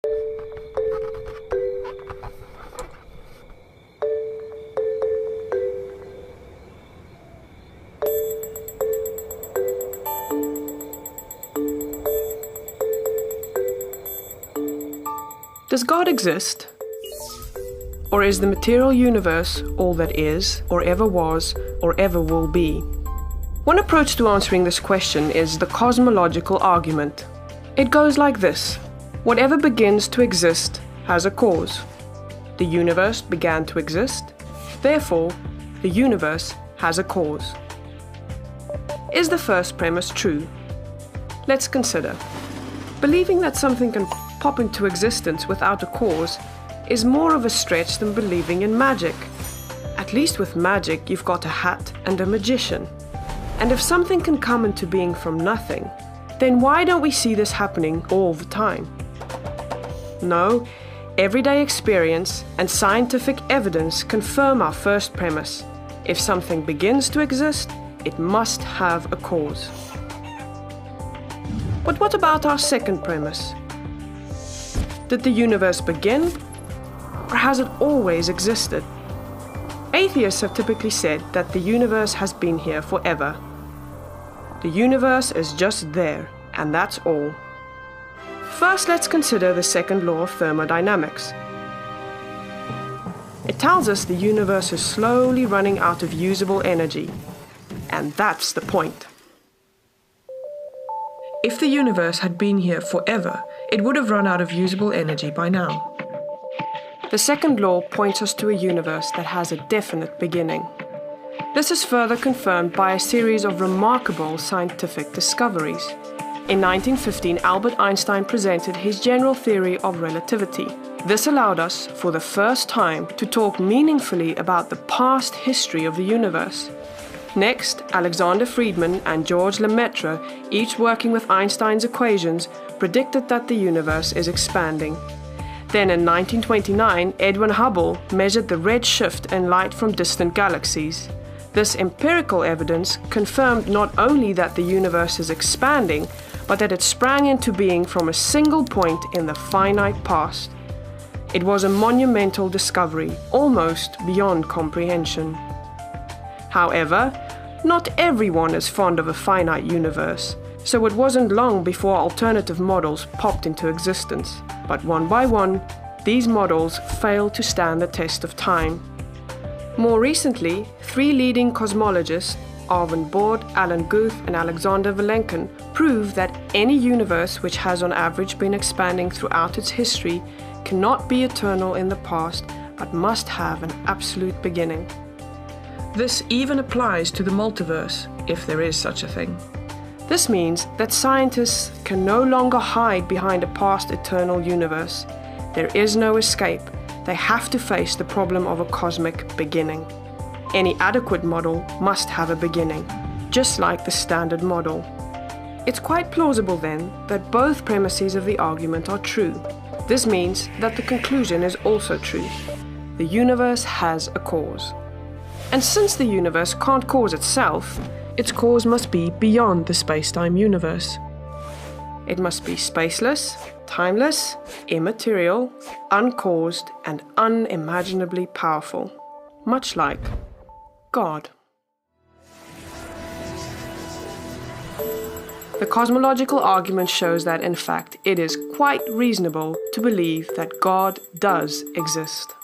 Does God exist? Or is the material universe all that is, or ever was, or ever will be? One approach to answering this question is the cosmological argument. It goes like this: whatever begins to exist has a cause. The universe began to exist, therefore, the universe has a cause. Is the first premise true? Let's consider. Believing that something can pop into existence without a cause is more of a stretch than believing in magic. At least with magic, you've got a hat and a magician. And if something can come into being from nothing, then why don't we see this happening all the time? No, everyday experience and scientific evidence confirm our first premise. If something begins to exist, it must have a cause. But what about our second premise? Did the universe begin, or has it always existed? Atheists have typically said that the universe has been here forever. The universe is just there, and that's all. First, let's consider the second law of thermodynamics. It tells us the universe is slowly running out of usable energy, and that's the point. If the universe had been here forever, it would have run out of usable energy by now. The second law points us to a universe that has a definite beginning. This is further confirmed by a series of remarkable scientific discoveries. In 1915, Albert Einstein presented his general theory of relativity. This allowed us, for the first time, to talk meaningfully about the past history of the universe. Next, Alexander Friedmann and George Lemaitre, each working with Einstein's equations, predicted that the universe is expanding. Then in 1929, Edwin Hubble measured the red shift in light from distant galaxies. This empirical evidence confirmed not only that the universe is expanding, but that it sprang into being from a single point in the finite past. It was a monumental discovery, almost beyond comprehension. However, not everyone is fond of a finite universe, so it wasn't long before alternative models popped into existence. But one by one, these models failed to stand the test of time. More recently, three leading cosmologists, Arvin Bord, Alan Guth, and Alexander Vilenkin, prove that any universe which has on average been expanding throughout its history cannot be eternal in the past, but must have an absolute beginning. This even applies to the multiverse, if there is such a thing. This means that scientists can no longer hide behind a past eternal universe. There is no escape. They have to face the problem of a cosmic beginning. Any adequate model must have a beginning, just like the standard model. It's quite plausible then that both premises of the argument are true. This means that the conclusion is also true. The universe has a cause. And since the universe can't cause itself, its cause must be beyond the space-time universe. It must be spaceless, timeless, immaterial, uncaused, and unimaginably powerful, much like God. The cosmological argument shows that, in fact, it is quite reasonable to believe that God does exist.